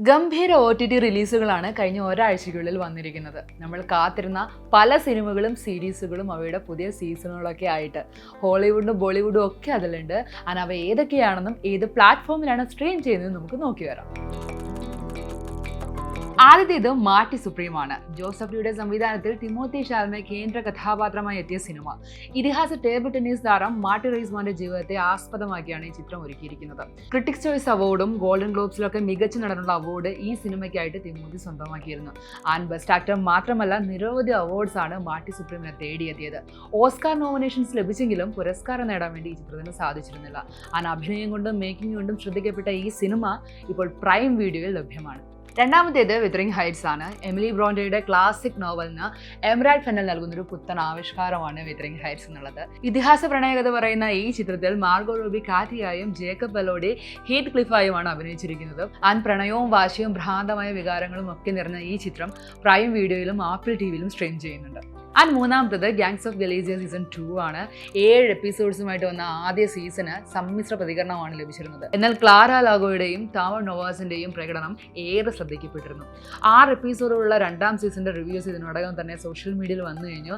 ഗംഭീര OTT റിലീസുകളാണ് കഴിഞ്ഞ ഒരാഴ്ചയ്ക്കുള്ളിൽ വന്നിരിക്കുന്നത്. നമ്മൾ കാത്തിരുന്ന പല സിനിമകളും സീരീസുകളും അവയുടെ പുതിയ സീസണുകളൊക്കെ ആയിട്ട് ഹോളിവുഡും ബോളിവുഡും ഒക്കെ അതിലുണ്ട്. അവ ഏതൊക്കെയാണെന്നും ഏത് പ്ലാറ്റ്ഫോമിലാണ് സ്ട്രീം ചെയ്യുന്നതെന്നും നമുക്ക് നോക്കി വരാം. ആദ്യത്തേത് മാർട്ടി സുപ്രീമാണ്. ജോസഫ് ലിയുടെ സംവിധാനത്തിൽ തിമോത്തി ഷാൽമെ കേന്ദ്ര കഥാപാത്രമായി എത്തിയ സിനിമ. ഇതിഹാസ ടേബിൾ ടെന്നീസ് താരം മാർട്ടി റൈസ്മാന്റെ ജീവിതത്തെ ആസ്പദമാക്കിയാണ് ഈ ചിത്രം ഒരുക്കിയിരിക്കുന്നത്. ക്രിട്ടിക്സ് ചോയ്സ് അവാർഡും ഗോൾഡൻ ഗ്ലോബ്സിലൊക്കെ മികച്ച നടനുള്ള അവാർഡ് ഈ സിനിമയ്ക്കായിട്ട് തിമോത്തി സ്വന്തമാക്കിയിരുന്നു. ബെസ്റ്റ് ആക്ടർ മാത്രമല്ല, നിരവധി അവാർഡ്സ് ആണ് മാർട്ടി സുപ്രീമിനെ തേടിയെത്തിയത്. ഓസ്കാർ നോമിനേഷൻസ് ലഭിച്ചെങ്കിലും പുരസ്കാരം നേടാൻ വേണ്ടി ഈ ചിത്രത്തിന് സാധിച്ചിരുന്നില്ല. അഭിനയം കൊണ്ടും മേക്കിംഗ് കൊണ്ടും ശ്രദ്ധിക്കപ്പെട്ട ഈ സിനിമ ഇപ്പോൾ പ്രൈം വീഡിയോയിൽ ലഭ്യമാണ്. രണ്ടാമത്തേത് വിതറിംഗ് ഹൈറ്റ്സ് ആണ്. എമിലി ബ്രോണ്ടയുടെ ക്ലാസിക് നോവലിന് എമറാൾഡ് ഫെന്നൽ നൽകുന്നൊരു പുത്തൻ ആവിഷ്കാരമാണ് വിതറിംഗ് ഹൈറ്റ്സ് എന്നുള്ളത്. ഇതിഹാസ പ്രണയകഥ പറയുന്ന ഈ ചിത്രത്തിൽ മാർഗോ റോബി കാറ്റിയായും ജേക്കബ് എലോഡി ഹീത്ത് ക്ലിഫായുമാണ് അഭിനയിച്ചിരിക്കുന്നത്. പ്രണയവും വാശിയും ഭ്രാന്തമായ വികാരങ്ങളും ഒക്കെ നിറഞ്ഞ ഈ ചിത്രം പ്രൈം വീഡിയോയിലും ആപ്പിൾ ടിവിയിലും സ്ട്രീം ചെയ്യുന്നുണ്ട്. മൂന്നാമത്തത് ഗാങ്സ് ഓഫ് ഗലീസിയ സീസൺ 2 ആണ്. 7 എപ്പിസോഡ്സുമായിട്ട് വന്ന ആദ്യ സീസണ് സമ്മിശ്ര പ്രതികരണമാണ് ലഭിച്ചിരുന്നത്. എന്നാൽ ക്ലാര ലാഗോയുടെയും താമർ നൊവാസിന്റെയും പ്രകടനം ഏറെ ശ്രദ്ധിക്കപ്പെട്ടിരുന്നു. 6 എപ്പിസോഡുള്ള രണ്ടാം സീസണിന്റെ റിവ്യൂസ് ഇതിനോടകം തന്നെ സോഷ്യൽ മീഡിയയിൽ വന്നു കഴിഞ്ഞു.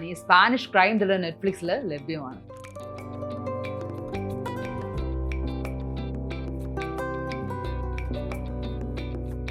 ഈ സ്പാനിഷ് ക്രൈം ത്രില്ലർ നെറ്റ്ഫ്ലിക്സിൽ ലഭ്യമാണ്.